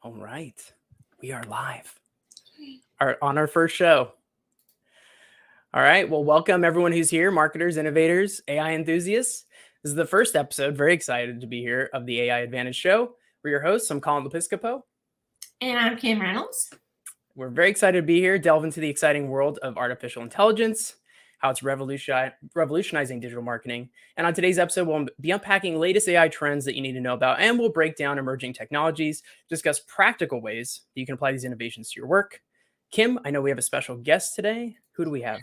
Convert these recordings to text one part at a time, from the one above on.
All right. We are live on our first show. All right. Well, welcome everyone who's here, marketers, innovators, AI enthusiasts. This is the first episode. Very excited to be here of the AI Advantage Show. We're your hosts. I'm Colin Lepiscopo. And I'm Kim Reynolds. We're very excited to be here, delve into the exciting world of artificial intelligence, how it's revolutionizing digital marketing. And on today's episode, we'll be unpacking latest AI trends that you need to know about, and we'll break down emerging technologies, discuss practical ways that you can apply these innovations to your work. Kim, I know we have a special guest today. Who do we have?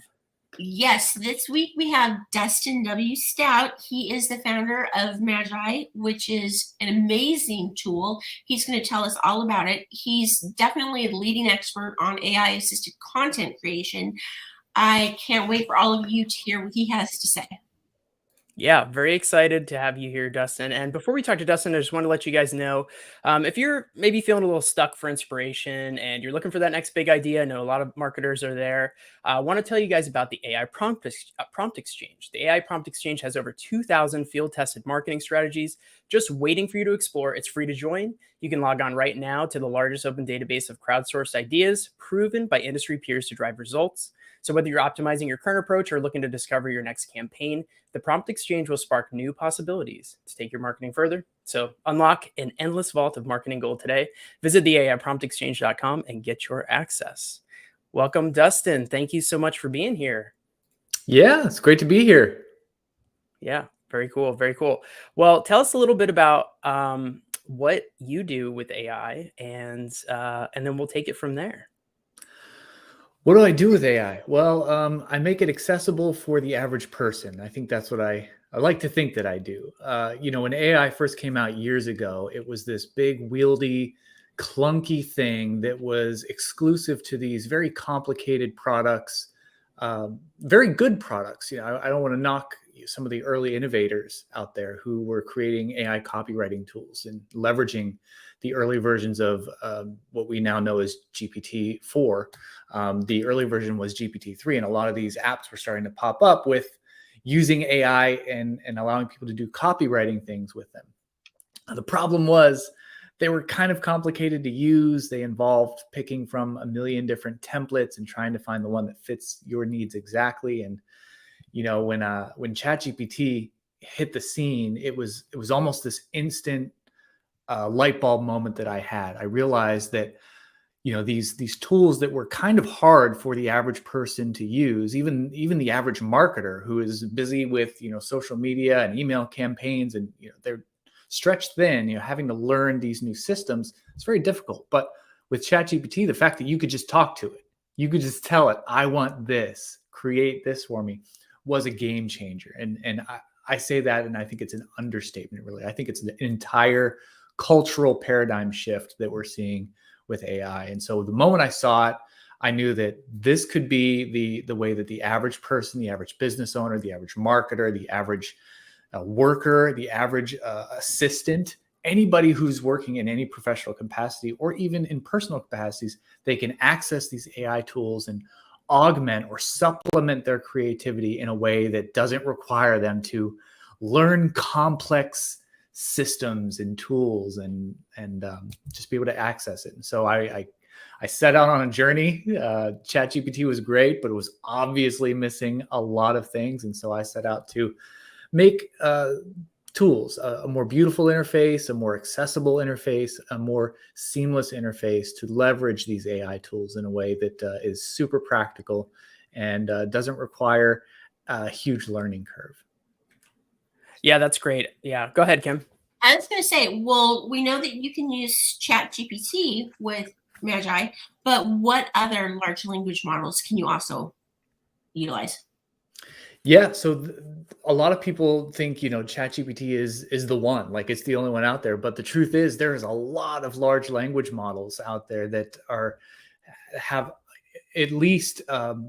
Yes, this week we have Dustin W. Stout. He is the founder of Magi, which is an amazing tool. He's going to tell us all about it. He's definitely a leading expert on AI-assisted content creation. I can't wait for all of you to hear what he has to say. Yeah, very excited to have you here, Dustin. And before we talk to Dustin, I just want to let you guys know, if you're maybe feeling a little stuck for inspiration and you're looking for that next big idea, I know a lot of marketers are there. I want to tell you guys about the AI Prompt Exchange. The AI Prompt Exchange has over 2,000 field-tested marketing strategies just waiting for you to explore. It's free to join. You can log on right now to the largest open database of crowdsourced ideas proven by industry peers to drive results. So whether you're optimizing your current approach or looking to discover your next campaign, the Prompt Exchange will spark new possibilities to take your marketing further. So unlock an endless vault of marketing gold today. Visit the AIPromptExchange.com and get your access. Welcome, Dustin. Thank you so much for being here. Yeah, it's great to be here. Yeah, very cool. Very cool. Well, tell us a little bit about what you do with AI, and then we'll take it from there. What do I do with AI? Well, I make it accessible for the average person. I think that's what I like to think that I do. When AI first came out years ago, it was this big, wieldy, clunky thing that was exclusive to these very complicated products, very good products. I don't want to knock some of the early innovators out there who were creating AI copywriting tools and leveraging the early versions of what we now know as GPT-4. The early version was GPT-3, and a lot of these apps were starting to pop up with using AI and allowing people to do copywriting things with them. The problem was they were kind of complicated to use. They involved picking from a million different templates and trying to find the one that fits your needs exactly. And when ChatGPT hit the scene, it was almost this instant light bulb moment that I had. I realized that these tools that were kind of hard for the average person to use, even the average marketer who is busy with social media and email campaigns, and they're stretched thin, having to learn these new systems, it's very difficult. But with ChatGPT, the fact that you could just talk to it, you could just tell it, I want this, create this for me, was a game changer. And I say that, and I think it's an understatement, really. I think it's an entire cultural paradigm shift that we're seeing with AI. And so the moment I saw it, I knew that this could be the way that the average person, the average business owner, the average marketer, the average worker, the average assistant, anybody who's working in any professional capacity or even in personal capacities, they can access these AI tools and augment or supplement their creativity in a way that doesn't require them to learn complex systems and tools and just be able to access it. And so I set out on a journey. ChatGPT was great, but it was obviously missing a lot of things. And so I set out to make tools, a more beautiful interface, a more accessible interface, a more seamless interface to leverage these AI tools in a way that is super practical and doesn't require a huge learning curve. Yeah, that's great. Yeah, go ahead, Kim. I was going to say, well, we know that you can use ChatGPT with Magi, but what other large language models can you also utilize? Yeah, so a lot of people think ChatGPT is the one, like it's the only one out there. But the truth is, there is a lot of large language models out there that have at least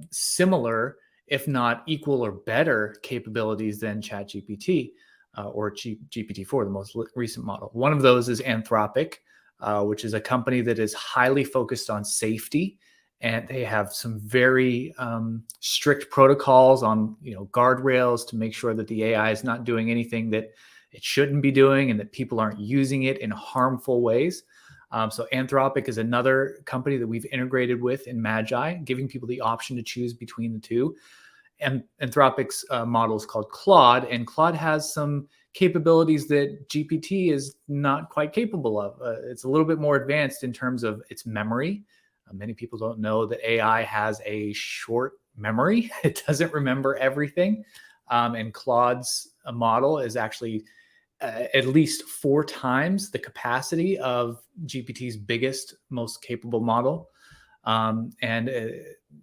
similar, if not equal or better capabilities than ChatGPT or GPT-4, the most recent model. One of those is Anthropic, which is a company that is highly focused on safety. And they have some very strict protocols on, guardrails to make sure that the AI is not doing anything that it shouldn't be doing and that people aren't using it in harmful ways. So Anthropic is another company that we've integrated with in Magi, giving people the option to choose between the two. And Anthropic's model is called Claude, and Claude has some capabilities that GPT is not quite capable of. It's a little bit more advanced in terms of its memory. Many people don't know that AI has a short memory. It doesn't remember everything. And Claude's model is actually at least 4 times the capacity of GPT's biggest, most capable model. And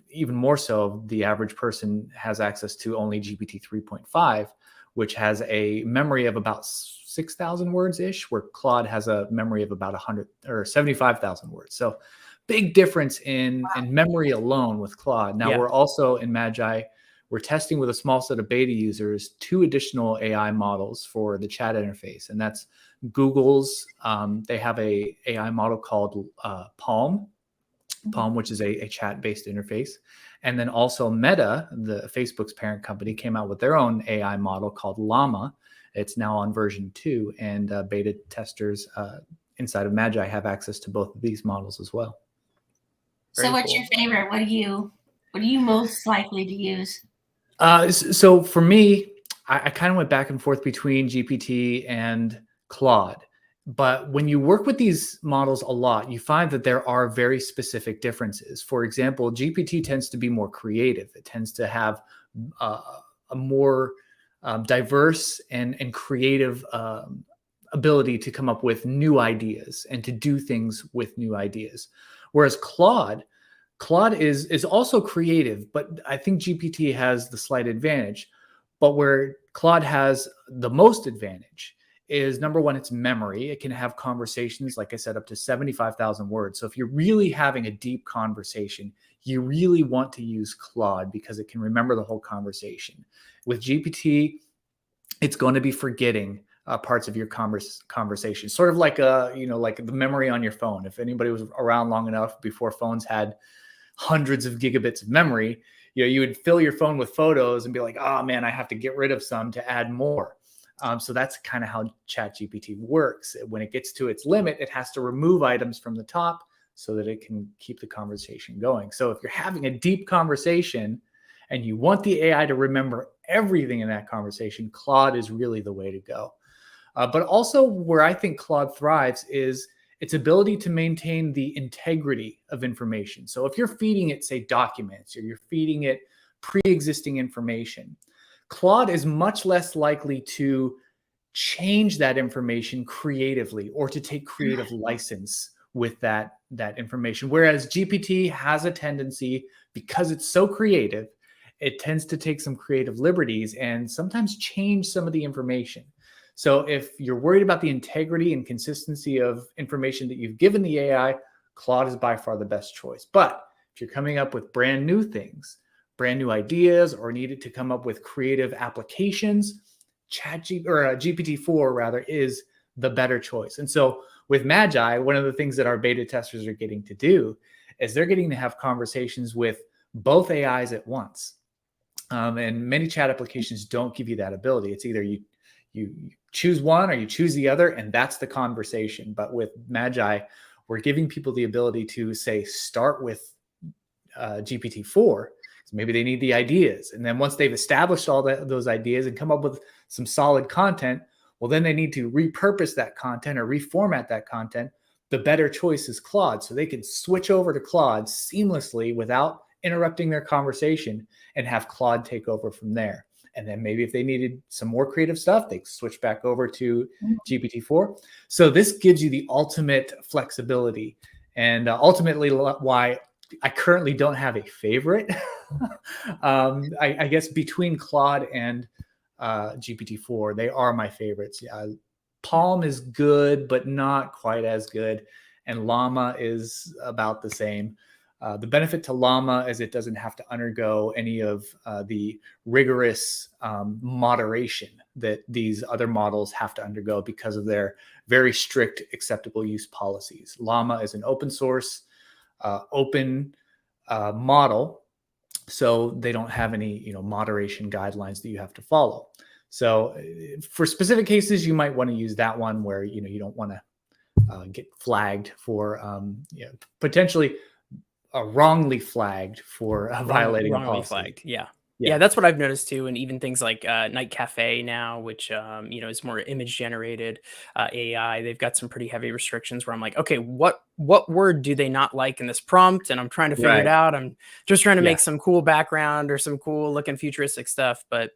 even more so, the average person has access to only GPT 3.5, which has a memory of about 6,000 words ish, where Claude has a memory of about 100 or 75,000 words. So big difference in memory alone with Claude. Now we're also in Magi, we're testing with a small set of beta users 2 additional AI models for the chat interface, and that's Google's. They have a AI model called Palm, which is a chat-based interface. And then also Meta, the Facebook's parent company, came out with their own AI model called Llama. It's now on version 2, and beta testers inside of Magi have access to both of these models as well. So what's your favorite? What are you most likely to use? So for me, I kind of went back and forth between GPT and Claude. But when you work with these models a lot, you find that there are very specific differences. For example, GPT tends to be more creative. It tends to have a more diverse and creative ability to come up with new ideas and to do things with new ideas. Whereas Claude is also creative, but I think GPT has the slight advantage. But where Claude has the most advantage is, number one, its memory. It can have conversations, like I said, up to 75,000 words. So if you're really having a deep conversation, you really want to use Claude because it can remember the whole conversation. With GPT, it's going to be forgetting parts of your conversation, sort of like like the memory on your phone. If anybody was around long enough before phones had hundreds of gigabits of memory, you would fill your phone with photos and be like, oh man, I have to get rid of some to add more. So that's kind of how ChatGPT works. When it gets to its limit, it has to remove items from the top so that it can keep the conversation going. So if you're having a deep conversation and you want the AI to remember everything in that conversation, Claude is really the way to go. But also where I think Claude thrives is its ability to maintain the integrity of information. So if you're feeding it, say, documents, or you're feeding it pre-existing information, Claude is much less likely to change that information creatively or to take creative license with that information. Whereas GPT has a tendency, because it's so creative, it tends to take some creative liberties and sometimes change some of the information. So if you're worried about the integrity and consistency of information that you've given the AI, Claude is by far the best choice. But if you're coming up with brand new things, brand new ideas, or needed to come up with creative applications, GPT-4 rather is the better choice. And so with Magi, one of the things that our beta testers are getting to do is they're getting to have conversations with both AIs at once. And many chat applications don't give you that ability. It's either you choose one or you choose the other, and that's the conversation. But with Magi, we're giving people the ability to, say, start with GPT-4. Maybe they need the ideas. And then once they've established all those ideas and come up with some solid content, well, then they need to repurpose that content or reformat that content. The better choice is Claude. So they can switch over to Claude seamlessly without interrupting their conversation and have Claude take over from there. And then maybe if they needed some more creative stuff, they switch back over to GPT-4. So this gives you the ultimate flexibility, and ultimately why I currently don't have a favorite. I guess between Claude and GPT-4, they are my favorites. Palm is good, but not quite as good. And Llama is about the same. The benefit to Llama is it doesn't have to undergo any of the rigorous moderation that these other models have to undergo because of their very strict acceptable use policies. Llama is an open source, open model, so they don't have any moderation guidelines that you have to follow. So for specific cases, you might want to use that one where you don't want to get flagged for potentially wrongly flagged for violating a Wrongly policy. flagged. Yeah. Yeah, Yeah. that's what I've noticed too. And even things like Night Cafe now, which is more image generated AI. They've got some pretty heavy restrictions where I'm like, okay, what word do they not like in this prompt? And I'm trying to figure it Right. out. I'm just trying to Yeah. make some cool background or some cool looking futuristic stuff. But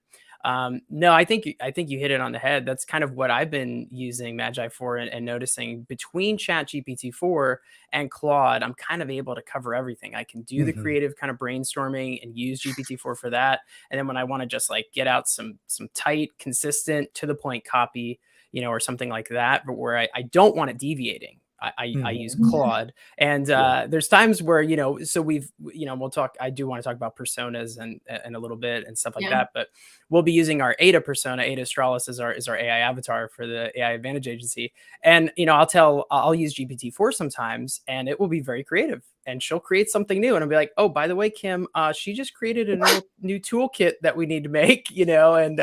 no, I think you hit it on the head. That's kind of what I've been using Magi for, and noticing between Chat GPT 4 and Claude, I'm kind of able to cover everything. I can do the Mhm. creative kind of brainstorming and use GPT-4 for that. And then when I want to just like get out some tight, consistent, to the point copy, or something like that, but where I don't want it deviating. I Mhm. use Claude, and Yeah. there's times where so we'll talk. I do want to talk about personas and a little bit and stuff like Yeah. that, but we'll be using our Ada persona. Ada Australis is our AI avatar for the AI Advantage Agency, and I'll use GPT-4 sometimes, and it will be very creative, and she'll create something new, and I'll be like, oh, by the way, Kim, she just created a new toolkit that we need to make, and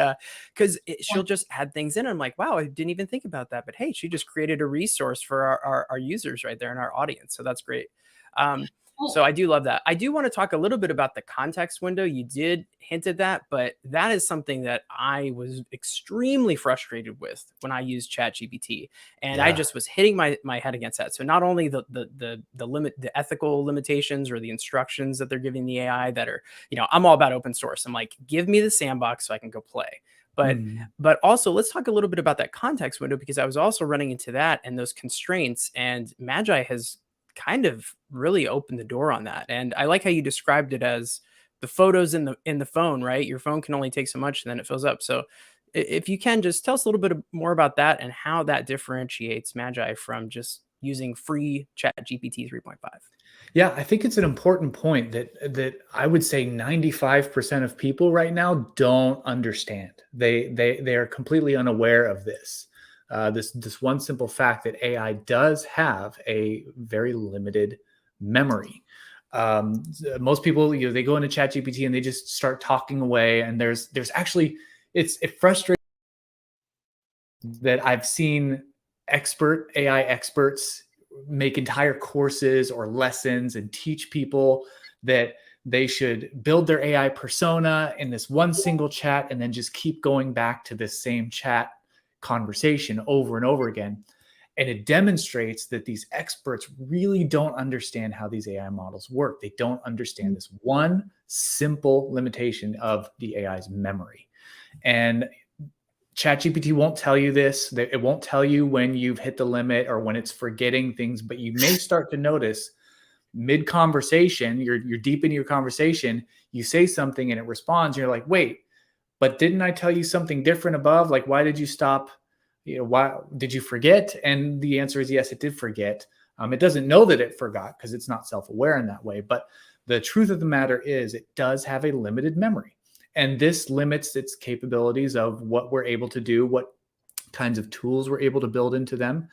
because she'll just add things in. I'm like, wow, I didn't even think about that, but hey, she just created a resource for our users right there in our audience, so that's great. So Well, I do love that. I do want to talk a little bit about the context window. You did hint at that, but that is something that I was extremely frustrated with when I used ChatGPT, and I Yeah. just was hitting my head against that. So not only the ethical limitations or the instructions that they're giving the AI that are, I'm all about open source. I'm like, give me the sandbox so I can go play. But Mhm. but also let's talk a little bit about that context window, because I was also running into that and those constraints, and Magi has kind of really opened the door on that. And I like how you described it as the photos in the phone, right? Your phone can only take so much and then it fills up. So if you can just tell us a little bit more about that and how that differentiates Magi from just using free Chat GPT 3.5. Yeah, I think it's an important point that I would say 95% of people right now don't understand. They are completely unaware of this. This one simple fact that AI does have a very limited memory. Most people, they go into ChatGPT and they just start talking away, and there's actually it frustrates that I've seen AI experts make entire courses or lessons and teach people that they should build their AI persona in this one single chat and then just keep going back to this same chat conversation over and over again. And it demonstrates that these experts really don't understand how these AI models work. They don't understand this one simple limitation of the AI's memory. And ChatGPT won't tell you this. It won't tell you when you've hit the limit or when it's forgetting things, but you may start to notice mid conversation, you're deep in your conversation, you say something and it responds, and you're like, wait, but didn't I tell you something different above? Like, why did you stop? Why did you forget? And the answer is yes, it did forget. It doesn't know that it forgot because it's not self-aware in that way. But the truth of the matter is it does have a limited memory. And this limits its capabilities of what we're able to do, what kinds of tools we're able to build into them.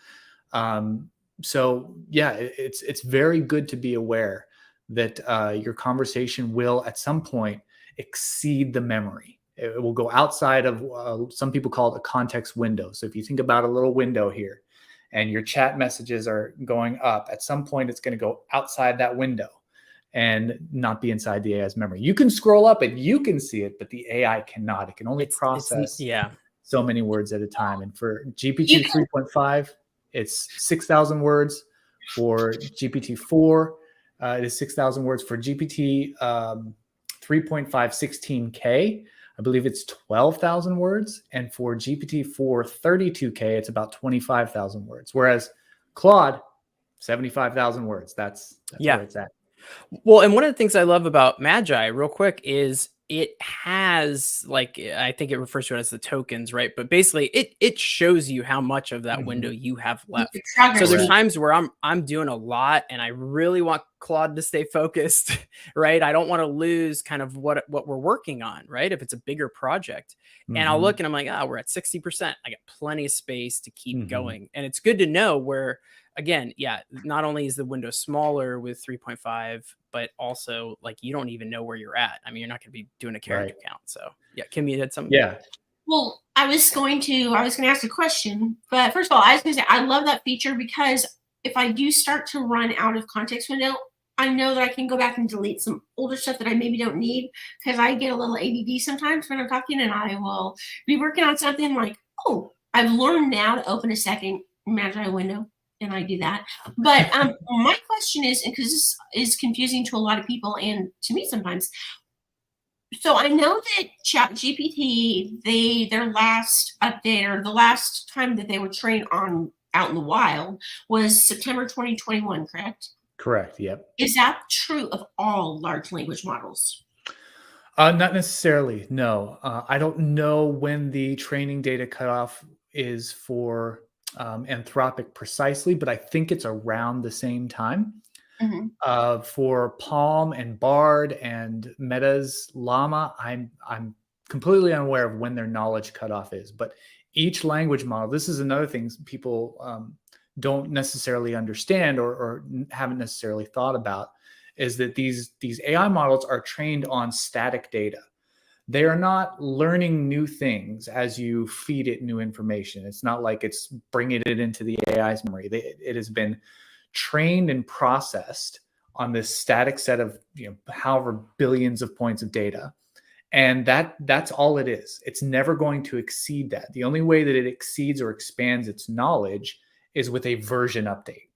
So yeah, it's very good to be aware that your conversation will at some point exceed the memory. It will go outside of some people call it a context window. So if you think about a little window here, and your chat messages are going up, at some point it's going to go outside that window and not be inside the AI's memory. You can scroll up and you can see it, but the AI cannot. It can only process Yeah. so many words at a time. And for you GPT can 3.5, it's 6,000 words. For GPT-4, it is 6,000 words. For GPT 3.5 16K, I believe it's 12,000 words. And for GPT-4 32K, it's about 25,000 words. Whereas Claude, 75,000 words. That's Yeah. where it's at. Well, and one of the things I love about Magi, real quick, is it has like I think it refers to it as the tokens, right? But basically, it shows you how much of that window Mhm. you have your left. So progress. there's Correct. times where I'm doing a lot, and I really want Claude to stay focused, right? I don't want to lose kind of what we're working on, right? If it's a bigger project, and I'll look Mhm. and I'm like, we're at 60%. I got plenty of space to keep Mhm. going, and it's good to know where again, yeah, not only is the window smaller with 3.5, but also like you don't even know where you're at. I mean, you're not going to be doing a character Right. count. So yeah, Kim, you had something? Yeah. Well, I was going to ask a question, but first of all, I was going to say I love that feature because if I do start to run out of context window, I know that I can go back and delete some older stuff that I maybe don't need because I get a little ADD sometimes when I'm talking and I will be working on something like, oh, I've learned now to open a second Magi window and I do that. But my question is, because this is confusing to a lot of people and to me sometimes, so I know that ChatGPT, their last update or the last time that they were trained on out in the wild was September 2021, correct? Correct. Yep. Is that true of all large language models? Not necessarily. No. I don't know when the training data cutoff is for Anthropic precisely, but I think it's around the same time. Mhm. For Palm and Bard and Meta's Llama, I'm completely unaware of when their knowledge cutoff is. But each language model, this is another thing people don't necessarily understand or haven't necessarily thought about, is that these AI models are trained on static data. They are not learning new things as you feed it new information. It's not like it's bringing it into the AI's memory. It has been trained and processed on this static set of however billions of points of data, and that's all it is. It's never going to exceed that. The only way that it exceeds or expands its knowledge is with a version update.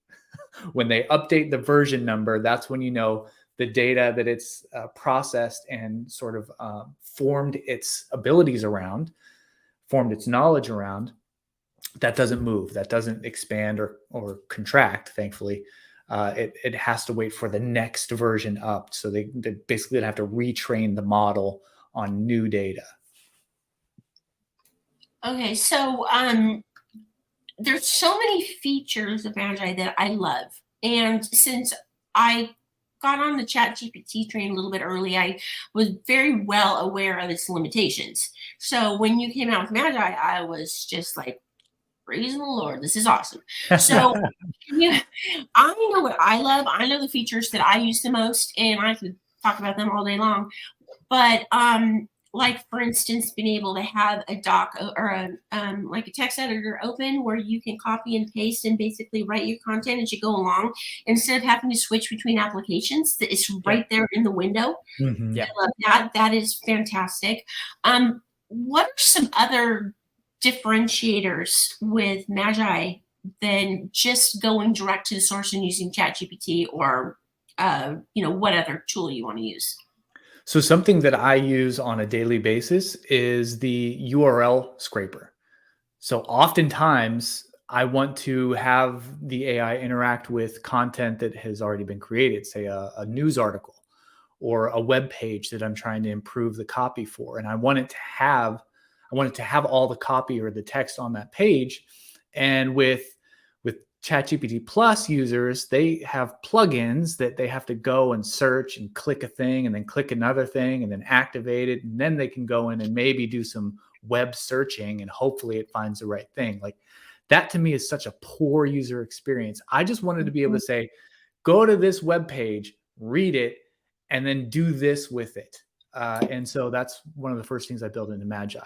When they update the version number, that's when the data that it's processed and sort of formed its abilities around, formed its knowledge around, that doesn't move, that doesn't expand or contract, thankfully. It has to wait for the next version up. So they basically have to retrain the model on new data. Okay, so there's so many features of Magi that I love. And since I got on the ChatGPT train a little bit early, I was very well aware of its limitations. So when you came out with Magi, I was just like, praise the Lord, this is awesome. So I know what I love. I know the features that I use the most, and I could talk about them all day long. But like for instance, being able to have a doc or like a text editor open where you can copy and paste and basically write your content as you go along instead of having to switch between applications. That it's right there in the window. Mhm. Yeah. I love that. That is fantastic. What are some other differentiators with Magi than just going direct to the source and using ChatGPT or what other tool you want to use? So something that I use on a daily basis is the URL scraper. So oftentimes I want to have the AI interact with content that has already been created, say a news article or a web page that I'm trying to improve the copy for. And I want it to have all the copy or the text on that page. And with ChatGPT Plus users, they have plugins that they have to go and search and click a thing and then click another thing and then activate it. And then they can go in and maybe do some web searching and hopefully it finds the right thing. Like that to me is such a poor user experience. I just wanted to be able to say, go to this web page, read it, and then do this with it. And so that's one of the first things I built into Magi.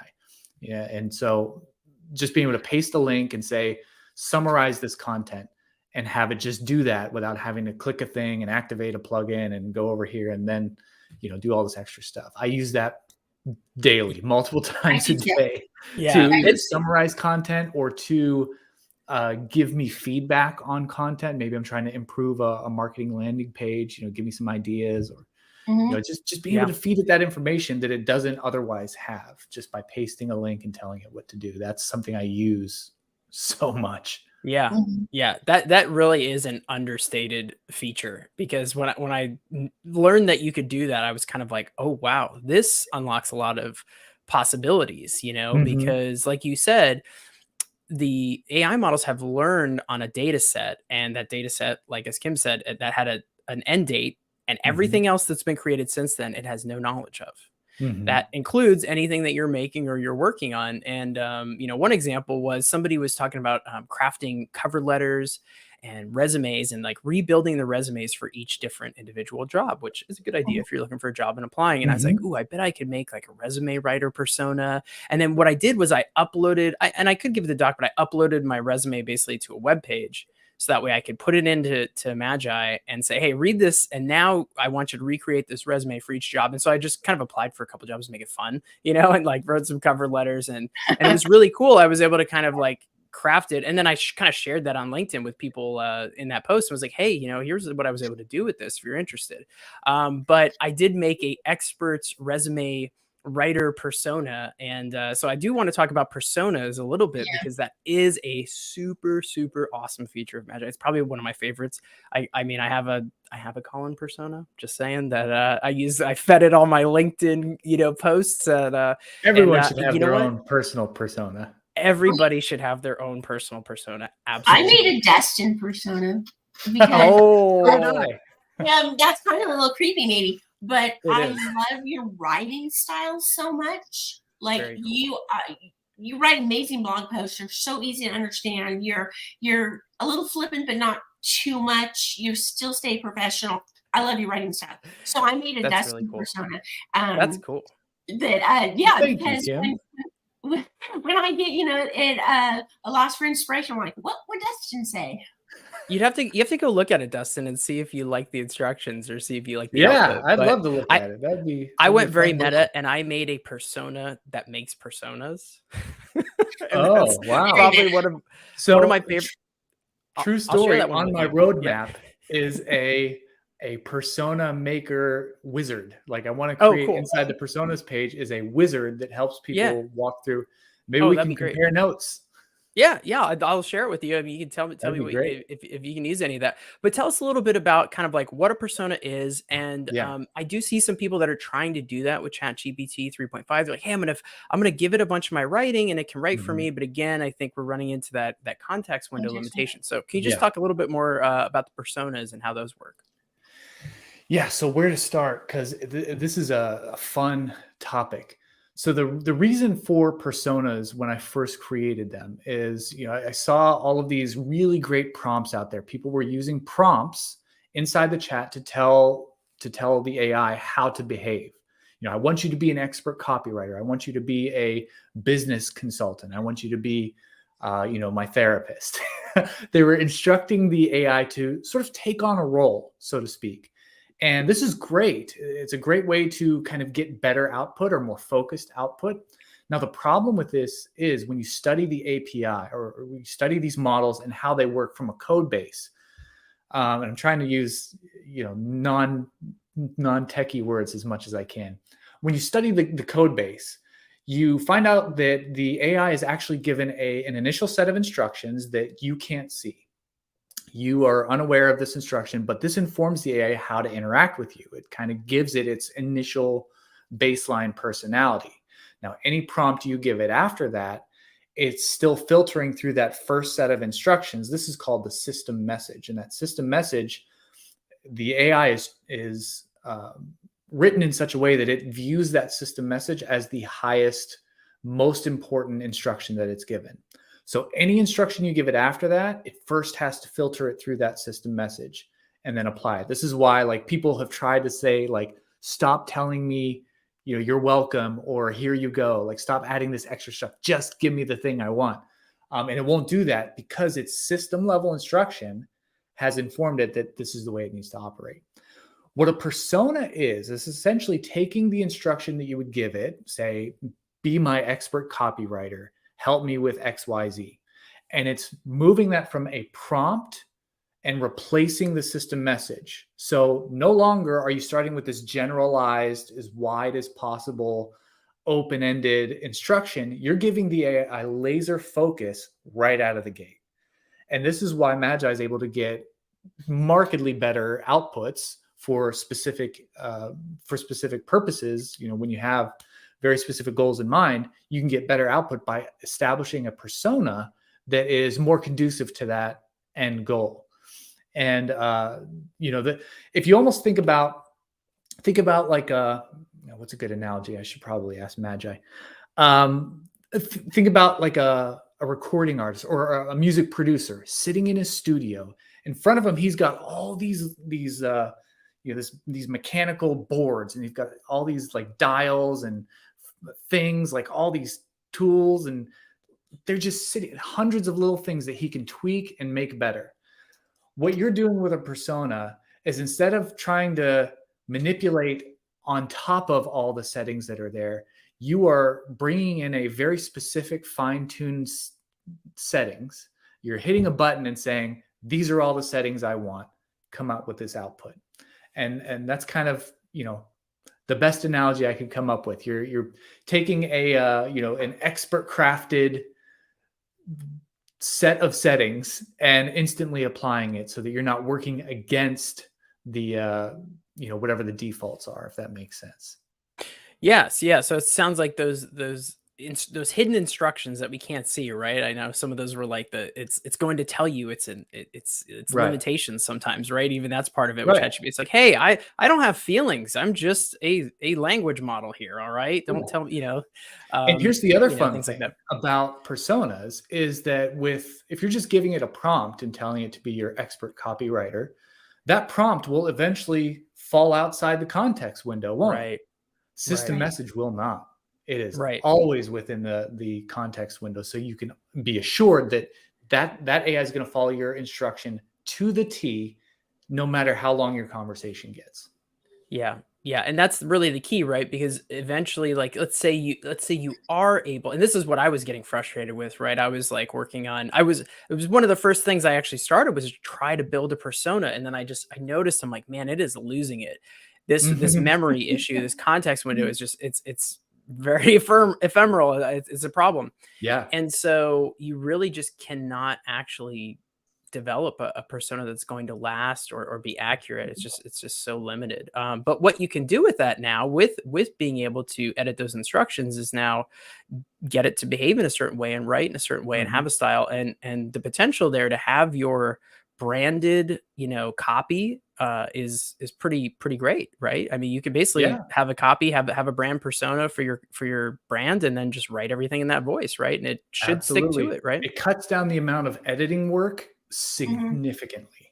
Yeah. And so just being able to paste a link and say, summarize this content and have it just do that without having to click a thing and activate a plugin and go over here and then, do all this extra stuff. I use that daily, multiple times a day Yeah. to either summarize content or to give me feedback on content. Maybe I'm trying to improve a marketing landing page, give me some ideas or, just being able to feed it that information that it doesn't otherwise have just by pasting a link and telling it what to do. That's something I use so much. Yeah. Mhm. Yeah, that really is an understated feature because when I learned that you could do that, I was kind of like, "Oh, wow, this unlocks a lot of possibilities," Mhm. because like you said, the AI models have learned on a data set, and that data set, like as Kim said, that had an end date, and Mhm. everything else that's been created since then, it has no knowledge of. Mhm. That includes anything that you're making or you're working on. And one example was somebody was talking about crafting cover letters and resumes and like rebuilding the resumes for each different individual job, which is a good idea if you're looking for a job and applying. And I was like, Mhm. ooh, I bet I could make like a resume writer persona. And then what I did was and I could give it the doc, but I uploaded my resume basically to a web page. So that way I could put it into Magi and say, hey, read this. And now I want you to recreate this resume for each job. And so I just kind of applied for a couple jobs to make it fun, and like wrote some cover letters and it was really cool. I was able to kind of like craft it. And then I kind of shared that on LinkedIn with people in that post. I was like, hey, here's what I was able to do with this if you're interested. But I did make a expert resume writer persona. And so I do want to talk about personas a little bit because that is a super, super awesome feature of Magi. It's probably one of my favorites. I mean, I have a Colin persona, just saying that I fed it all my LinkedIn, posts Everyone should have you know their what? own personal persona. Everybody should have their own personal persona. I Absolutely. made a Dustin persona because So did Oh, I. that's kind of a little creepy, maybe. But it I is love your writing style so much. Like very cool. you write amazing blog posts. You're so easy to understand. You're a little flippant, but not too much. You still stay professional. I love your writing style. So I made a That's really Dustin cool. persona. That's cool. Yeah, Thank you, because Kim. when I get a loss for inspiration, I'm like, what would Dustin say? You have to go look at it, Dustin, and see if you like the instructions or see if you like the Yeah, output. I'd But love to look I at it. I That'd be went a very fun look. meta and I made a persona that makes personas. And that's Oh, wow. probably one of my So favorite. true I'll share story, that one on with my you. Yep. roadmap is a persona maker wizard. Like, I want to Oh, create cool. inside the personas page is a wizard that helps Yeah. people walk through. Maybe Oh, we that'd can be great. compare notes. Yeah, yeah, I'll share it with you. I mean, you can tell That'd me be what great. if you can use any of that. But tell us a little bit about kind of like what a persona is. And Yeah. I do see some people that are trying to do that with ChatGPT 3.5. They're like, hey, I'm gonna give it a bunch of my writing and it can write for Mhm. me. But again, I think we're running into that context window limitation. So can you just Yeah. talk a little bit more about the personas and how those work? Yeah. So where to start? Because this is a fun topic. So the reason for personas when I first created them is, I saw all of these really great prompts out there. People were using prompts inside the chat to tell the AI how to behave. I want you to be an expert copywriter. I want you to be a business consultant. I want you to be, my therapist. They were instructing the AI to sort of take on a role, so to speak. And this is great. It's a great way to kind of get better output or more focused output. Now, the problem with this is when you study the API or we study these models and how they work from a code base. And I'm trying to use, non-techie words as much as I can. When you study the code base, you find out that the AI is actually given an initial set of instructions that you can't see. You are unaware of this instruction, but this informs the AI how to interact with you. It kind of gives it its initial baseline personality. Now, any prompt you give it after that, it's still filtering through that first set of instructions. This is called the system message. And that system message, the AI is written in such a way that it views that system message as the highest, most important instruction that it's given. So any instruction you give it after that, it first has to filter it through that system message and then apply it. This is why, like, people have tried to say, like, stop telling me, you're welcome, or here you go. Like, stop adding this extra stuff. Just give me the thing I want. And it won't do that because its system level instruction has informed it that this is the way it needs to operate. What a persona is essentially taking the instruction that you would give it, say, be my expert copywriter, help me with XYZ. And it's moving that from a prompt and replacing the system message. So no longer are you starting with this generalized, as wide as possible, open-ended instruction. You're giving the AI laser focus right out of the gate. And this is why Magi is able to get markedly better outputs for specific purposes. When you have very specific goals in mind, you can get better output by establishing a persona that is more conducive to that end goal. And if you almost think about like what's a good analogy? I should probably ask Magi. Think about like a recording artist or a music producer sitting in his studio, In front of him, he's got all these these mechanical boards, and he's got all these like dials and things, like all these tools, and they're just sitting, hundreds of little things that he can tweak and make better. What you're doing with a persona is, instead of trying to manipulate on top of all the settings that are there, you are bringing in a very specific fine-tuned settings. You're hitting a button and saying, these are all the settings I want, come out with this output. And that's kind of, the best analogy I could come up with. You're taking an expert crafted set of settings and instantly applying it, so that you're not working against the whatever the defaults are, if that makes sense. Yes, yeah. So it sounds like those hidden instructions that we can't see, right? I know some of those were like it's going to tell you it's Right. limitations sometimes, right? Even that's part of it, which Right. ChatGPT. It's like, hey, I don't have feelings. I'm just a language model here. All right, Yeah. don't tell me, And here's the other fun things like thing that. about personas is that if you're just giving it a prompt and telling it to be your expert copywriter, that prompt will eventually fall outside the context window, won't it? Right. System Right. message will not. It is Right. always within the context window. So you can be assured that AI is going to follow your instruction to the T, no matter how long your conversation gets. Yeah. Yeah, and that's really the key, right? Because eventually, like, let's say you are able, and this is what I was getting frustrated with, right? I was like working on, it was one of the first things I actually started, was to try to build a persona, and then I noticed, I'm like, man, it is losing it. This memory issue, this context window is just it's very ephemeral. It's a problem, Yeah. and so you really just cannot actually develop a persona that's going to last or be accurate. It's just so limited. But what you can do with that now, with being able to edit those instructions, is now get it to behave in a certain way and write in a certain way and have a style, and the potential there to have your branded copy is pretty great, right? I mean, you could basically Yeah, have a copy, have a brand persona for your brand, and then just write everything in that voice, right? And it should stick to absolutely. it, right? It cuts down the amount of editing work Mhm. significantly.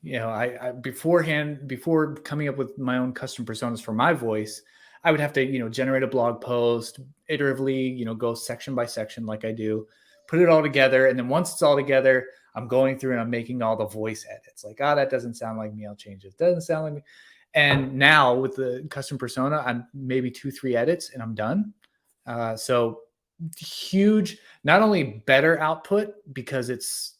I beforehand, before coming up with my own custom personas for my voice, I would have to, generate a blog post, iteratively, go section by section like I do, put it all together. And then once it's all together, I'm going through and I'm making all the voice edits. Like, that doesn't sound like me, I'll change it. Doesn't sound like me. And now with the custom persona, I'm maybe 2-3 edits and I'm done. So huge, not only better output because it's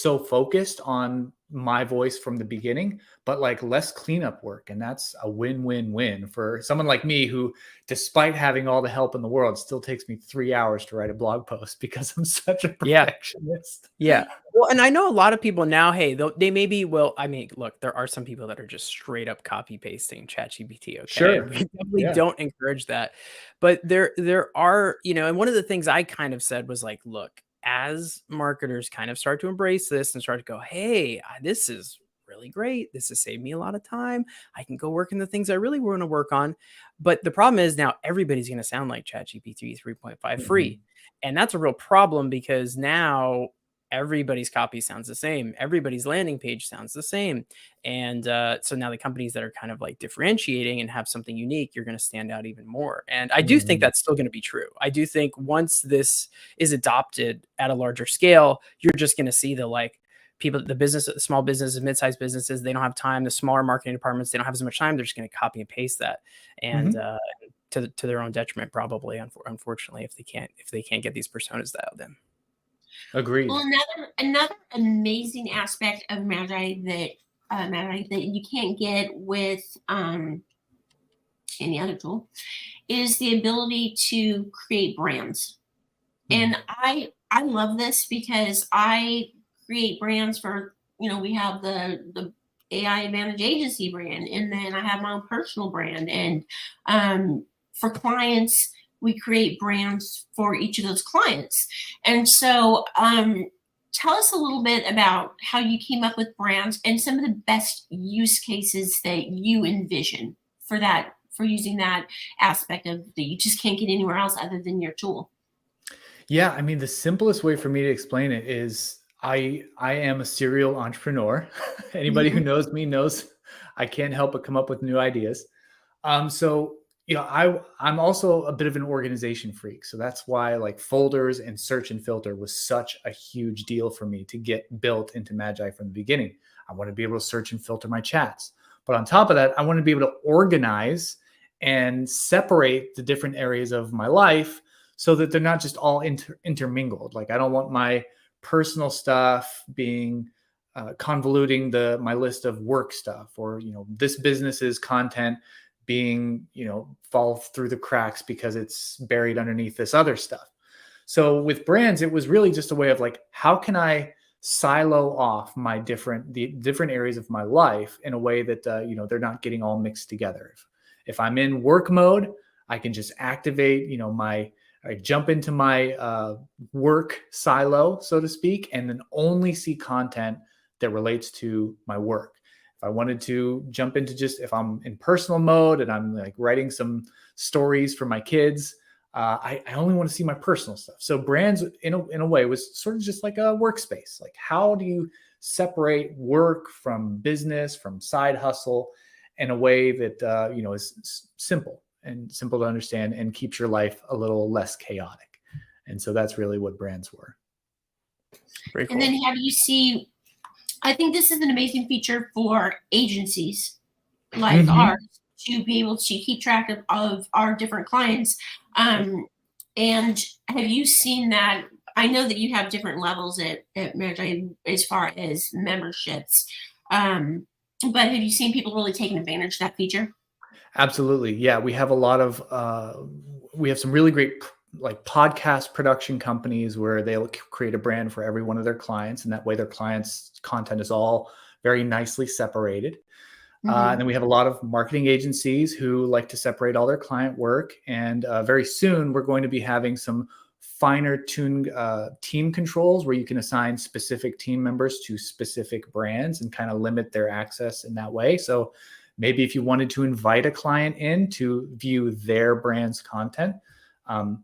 so focused on my voice from the beginning, but like less cleanup work. And that's a win-win-win for someone like me, who, despite having all the help in the world, still takes me 3 hours to write a blog post because I'm such a Yeah. perfectionist. Yeah. Well, and I know a lot of people now, hey, they maybe will. I mean, look, there are some people that are just straight up copy pasting ChatGPT. Okay. And Sure. we definitely Yeah. don't encourage that. But there are, and one of the things I kind of said was like, look, as marketers kind of start to embrace this and start to go, hey, this is really great. This has saved me a lot of time. I can go work in the things I really want to work on. But the problem is, now everybody's going to sound like ChatGPT 3.5 Mhm. free. And that's a real problem, because now everybody's copy sounds the same. Everybody's landing page sounds the same. And so now the companies that are kind of like differentiating and have something unique, you're going to stand out even more. And I do think Mhm. that's still going to be true. I do think once this is adopted at a larger scale, you're just going to see the people, the small businesses, mid-sized businesses, they don't have time. The smaller marketing departments, they don't have as much time. They're just going to copy and paste that. And, Mhm. to their own detriment, probably, unfortunately, if they can't get these personas dialed in. Well, Agreed. another amazing aspect of Magi that you can't get with any other tool is the ability to create brands. Mhm. And I love this because I create brands for, we have the AI Advantage Agency brand, and then I have my own personal brand. And for clients, we create brands for each of those clients. And so tell us a little bit about how you came up with brands and some of the best use cases that you envision for that, for using that aspect of that you just can't get anywhere else other than your tool. Yeah, I mean, the simplest way for me to explain it is, I am a serial entrepreneur. Anybody who knows me knows I can't help but come up with new ideas. So I'm also a bit of an organization freak. So that's why like folders and search and filter was such a huge deal for me to get built into Magi from the beginning. I want to be able to search and filter my chats. But on top of that, I want to be able to organize and separate the different areas of my life so that they're not just all intermingled. Like I don't want my personal stuff being convoluting my list of work stuff, or this business's content being fall through the cracks because it's buried underneath this other stuff. So with brands, it was really just a way of like, how can I silo off the different areas of my life in a way that they're not getting all mixed together. If I'm in work mode, I can just activate I jump into my work silo, so to speak, and then only see content that relates to my work. If I wanted to jump into if I'm in personal mode and I'm like writing some stories for my kids, I only want to see my personal stuff. So brands in a way was sort of just like a workspace. Like how do you separate work from business, from side hustle in a way that, is simple to understand and keeps your life a little less chaotic. And so that's really what brands were. Very cool. And then have you seen, I think this is an amazing feature for agencies like ours to be able to keep track of our different clients. And have you seen that? I know that you have different levels at Magi as far as memberships. But have you seen people really taking advantage of that feature? Absolutely. Yeah. We have we have some really great like podcast production companies where they'll create a brand for every one of their clients. And that way their clients' content is all very nicely separated. And then we have a lot of marketing agencies who like to separate all their client work. And very soon we're going to be having some finer tuned team controls where you can assign specific team members to specific brands and kind of limit their access in that way. So maybe if you wanted to invite a client in to view their brand's content,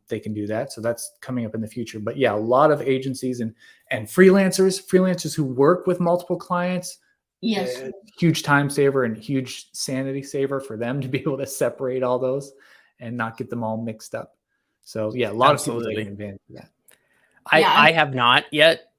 they can do that. So that's coming up in the future. But yeah, a lot of agencies and freelancers who work with multiple clients. Yes. Huge time saver and huge sanity saver for them to be able to separate all those and not get them all mixed up. So yeah, a lot of people taking advantage of that. I have not yet.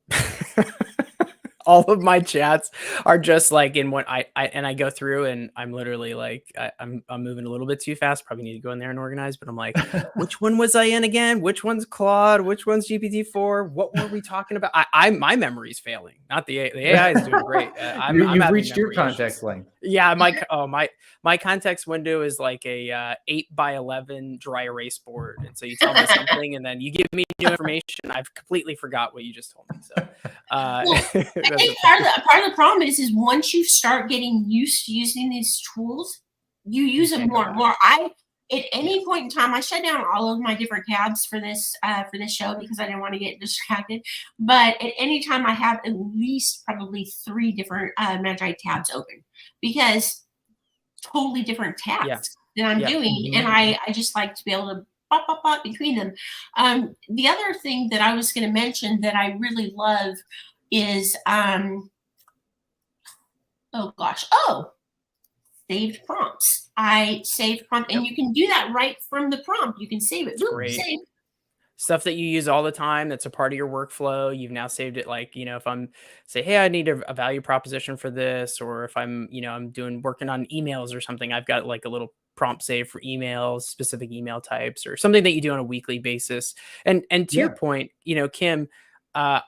All of my chats are just like in what I go through and I'm literally like, I'm moving a little bit too fast. Probably need to go in there and organize, but I'm like, which one was I in again? Which one's Claude? Which one's GPT-4? What were we talking about? my memory's failing. Not the AI is doing great. You've reached your context length. Yeah, my context window is like a 8x11 dry erase board, and so you tell me something, and then you give me new information. I've completely forgot what you just told me. So, I think part of the problem is once you start getting used to using these tools, you use them more and more. At any point in time, I shut down all of my different tabs for this show because I didn't want to get distracted. But at any time, I have at least probably 3 different Magi tabs open because totally different tasks that I'm doing, and I just like to be able to pop between them. The other thing that I was going to mention that I really love is saved prompts. I saved prompt, and you can do that right from the prompt. You can save it. Great. Save. Stuff that you use all the time that's a part of your workflow. You've now saved it. Like, if I'm say, hey, I need a value proposition for this, or if I'm, I'm working on emails or something, I've got like a little prompt save for emails, specific email types, or something that you do on a weekly basis. And to your point, Kim,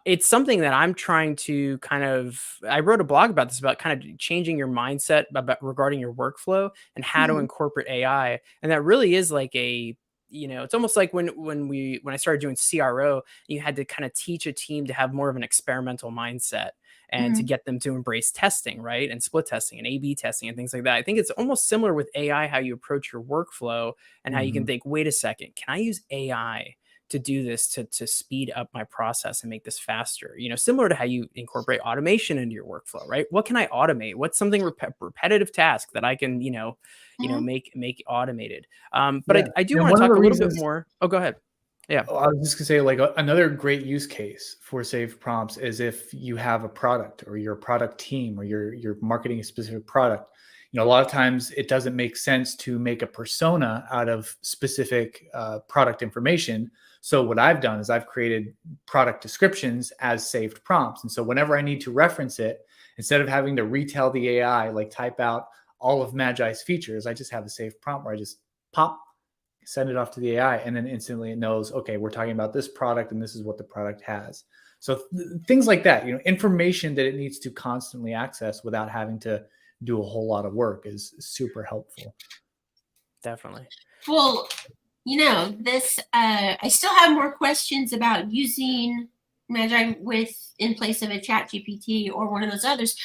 it's something that I'm trying to I wrote a blog about this, about kind of changing your mindset regarding your workflow and how to incorporate AI. And that really is like it's almost like when I started doing CRO, you had to kind of teach a team to have more of an experimental mindset and to get them to embrace testing, right? And split testing and A/B testing and things like that. I think it's almost similar with AI, how you approach your workflow and how you can think, wait a second, can I use AI to do this to speed up my process and make this faster? Similar to how you incorporate automation into your workflow, right? What can I automate? What's something repetitive task that I can, make automated? But I do want to talk a little bit more. Oh, go ahead. Yeah. I was just gonna say, like, another great use case for saved prompts is if you have a product or your product team or you're marketing a specific product. A lot of times it doesn't make sense to make a persona out of specific product information. So what I've done is I've created product descriptions as saved prompts, and so whenever I need to reference it, instead of having to retell the AI, like type out all of Magi's features, I just have a saved prompt where I just pop, send it off to the AI, and then instantly it knows, okay, we're talking about this product and this is what the product has. So things like that, information that it needs to constantly access without having to do a whole lot of work is super helpful. Definitely. Well, this I still have more questions about using Magi in place of a ChatGPT or one of those others,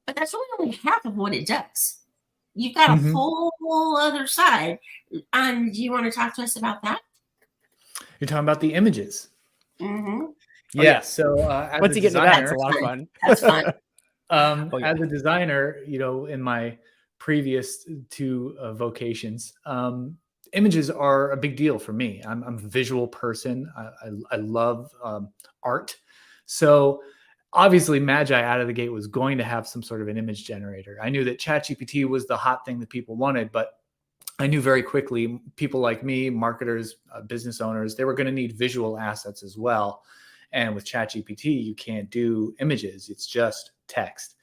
but that's only half of what it does. You've got a whole other side. Do you want to talk to us about that? You're talking about the images. Mm-hmm. Yeah. So as once a you get into that, it's designer, a lot of fun. That's fun. Oh, yeah. as a designer, in my previous two vocations, images are a big deal for me. I'm a visual person. I love art. So obviously Magi out of the gate was going to have some sort of an image generator. I knew that ChatGPT was the hot thing that people wanted, but I knew very quickly people like me, marketers, business owners, they were going to need visual assets as well. And with ChatGPT, you can't do images. It's just text.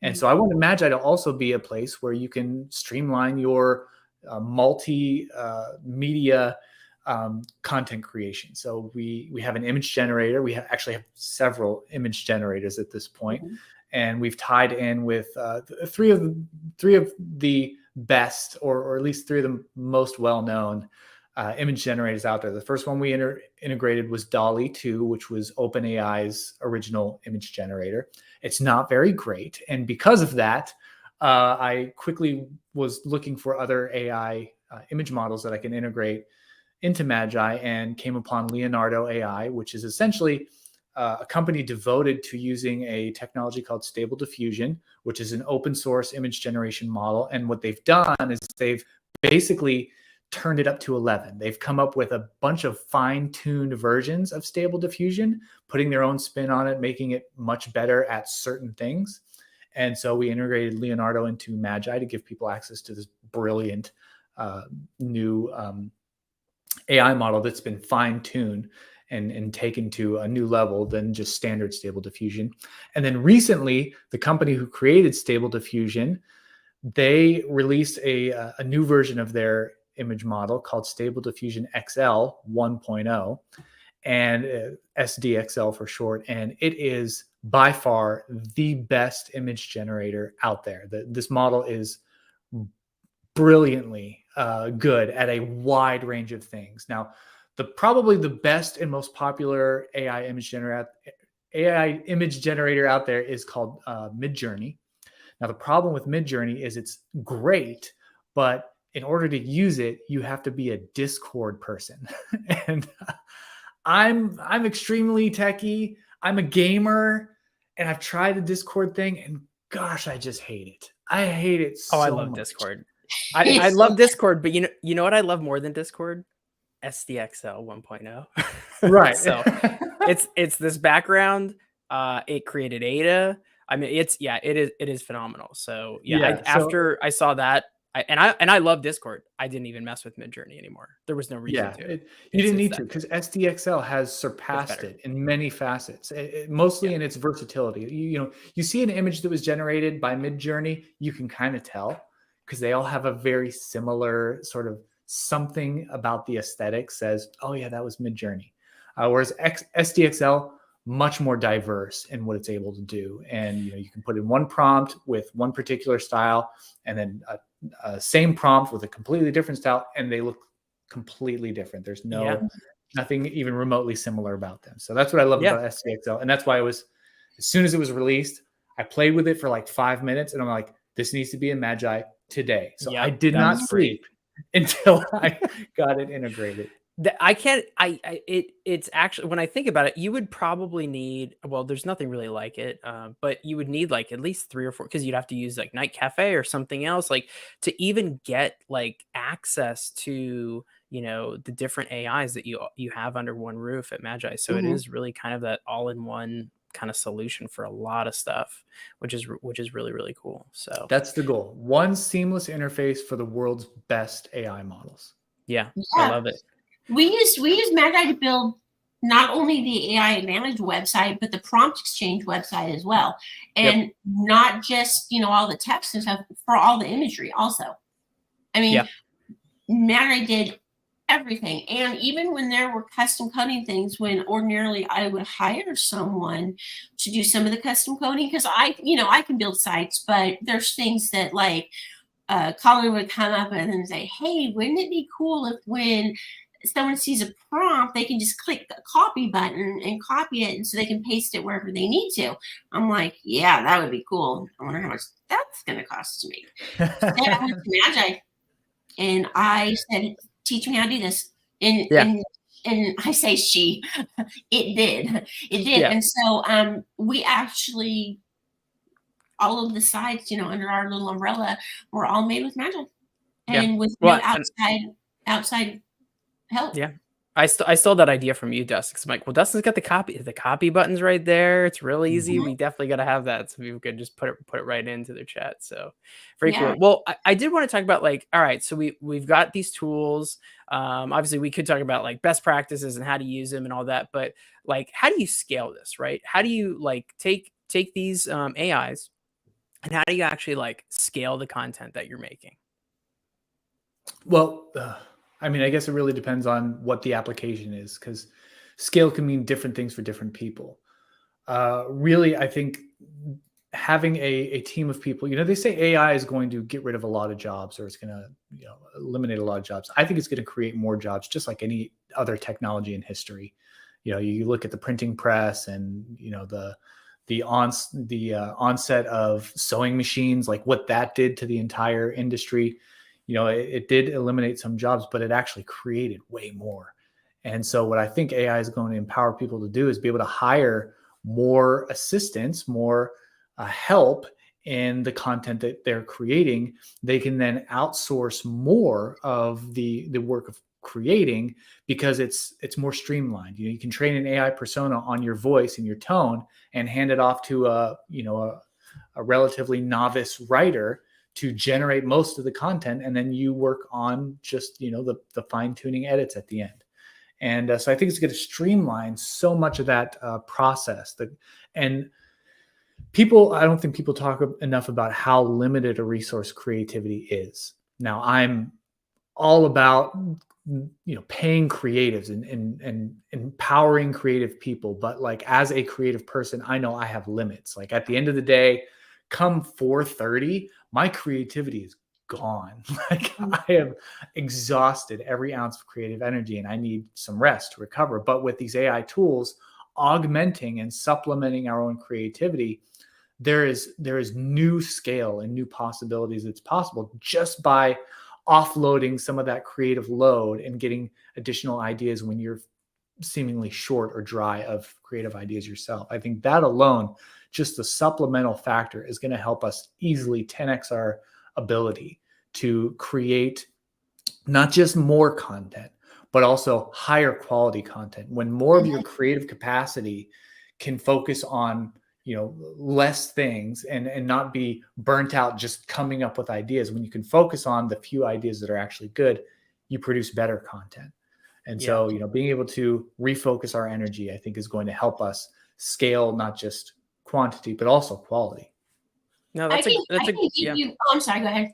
And so I wanted Magi to also be a place where you can streamline your multi-media content creation. So we have an image generator. We actually have several image generators at this point. And we've tied in with three of the best, or at least three of the most well-known image generators out there. The first one we integrated was DALL-E 2, which was OpenAI's original image generator. It's not very great. And because of that, I quickly was looking for other AI image models that I can integrate into Magi and came upon Leonardo AI, which is essentially a company devoted to using a technology called Stable Diffusion, which is an open source image generation model. And what they've done is they've basically turned it up to 11. They've come up with a bunch of fine-tuned versions of Stable Diffusion, putting their own spin on it, making it much better at certain things. And so we integrated Leonardo into Magi to give people access to this brilliant new AI model that's been fine-tuned and taken to a new level than just standard Stable Diffusion. And then recently, the company who created Stable Diffusion, they released a new version of their image model called Stable Diffusion XL 1.0, and SDXL for short. And it is by far the best image generator out there. This model is brilliantly good at a wide range of things. Now, probably the best and most popular AI image generator out there is called Midjourney. Now, the problem with Midjourney is it's great, but in order to use it, you have to be a Discord person. And I'm extremely techie. I'm a gamer, and I've tried the Discord thing, and gosh, I just hate it. I hate it so much. I love Discord. I love Discord, but you know what I love more than Discord? SDXL 1.0. Right. So it's this background. It created Ada. I mean, it is phenomenal. So after I saw that, I love Discord. I didn't even mess with Midjourney anymore. There was no reason to. You didn't need to, because SDXL has surpassed it in many facets, mostly in its versatility. You see an image that was generated by Midjourney, you can kind of tell because they all have a very similar sort of something about the aesthetic says, oh yeah, that was Midjourney. Whereas SDXL, much more diverse in what it's able to do. And you can put in one prompt with one particular style, and then a same prompt with a completely different style, and they look completely different. There's nothing even remotely similar about them. So that's what I love about SDXL. And that's why as soon as it was released, I played with it for like 5 minutes, and I'm like, this needs to be in Magi today. So I did not sleep until I got it integrated. It's actually, when I think about it, you would probably need, well, there's nothing really like it, but you would need like at least 3 or 4, because you'd have to use like Night Cafe or something else, like to even get like access to the different AIs that you have under one roof at Magi. So it Mhm. is really kind of that all-in-one kind of solution for a lot of stuff, which is really, really cool. So That's the goal. One seamless interface for the world's best AI models. yeah, I Yeah. love it. We use Magi to build not only the AI Advantage website, but the prompt exchange website as well. Yep. And not just, all the text and stuff, for all the imagery also. I mean, Yeah. Magi did everything. And even when there were custom coding things, when ordinarily I would hire someone to do some of the custom coding, because I can build sites, but there's things that like Colin would come up and say, "Hey, wouldn't it be cool if when someone sees a prompt, they can just click the copy button and copy it, and so they can paste it wherever they need to?" I'm like, "Yeah, that would be cool. I wonder how much that's going to cost to me." Then I went to Magi and I said, "Teach me how to do this." And Yeah. and and I say she, it did, Yeah. and so we actually all of the sites, under our little umbrella, were all made with Magi Yeah. and with no Well, and outside help. yeah. I stole that idea from you, Dustin. 'Cause I'm like, well, Dustin's got the copy buttons right there. It's real easy. Mhm. We definitely got to have that so people could just put it right into their chat. So very Yeah. cool. Well, I did want to talk about like, all right, so we've got these tools. Obviously we could talk about like best practices and how to use them and all that, but like how do you scale this, right? How do you like take these AIs and how do you actually like scale the content that you're making? Well, I mean, I guess it really depends on what the application is, because scale can mean different things for different people. Really, I think having a team of people, they say AI is going to get rid of a lot of jobs, or it's going to, eliminate a lot of jobs. I think it's going to create more jobs, just like any other technology in history. You look at the printing press, and the onset of sewing machines, like what that did to the entire industry. It did eliminate some jobs, but it actually created way more. And so what I think AI is going to empower people to do is be able to hire more assistance, more help in the content that they're creating. They can then outsource more of the work of creating, because it's more streamlined. You can train an AI persona on your voice and your tone and hand it off to a relatively novice writer to generate most of the content, and then you work on just the fine tuning edits at the end. And so I think it's going to streamline so much of that process. And I don't think people talk enough about how limited a resource creativity is. Now, I'm all about paying creatives and empowering creative people, but like as a creative person, I know I have limits. Like at the end of the day, come 4:30, my creativity is gone. Like I have exhausted every ounce of creative energy, and I need some rest to recover. But with these AI tools augmenting and supplementing our own creativity, there is new scale and new possibilities that's possible just by offloading some of that creative load and getting additional ideas when you're seemingly short or dry of creative ideas yourself. I think that alone, just the supplemental factor, is going to help us easily 10x our ability to create not just more content, but also higher quality content. When more of your creative capacity can focus on less things, and not be burnt out just coming up with ideas, when you can focus on the few ideas that are actually good, you produce better content. And Yeah. so being able to refocus our energy, I think, is going to help us scale not just quantity but also quality. No, I that's a can that's I a can give yeah. you. Oh, I'm sorry. Go ahead.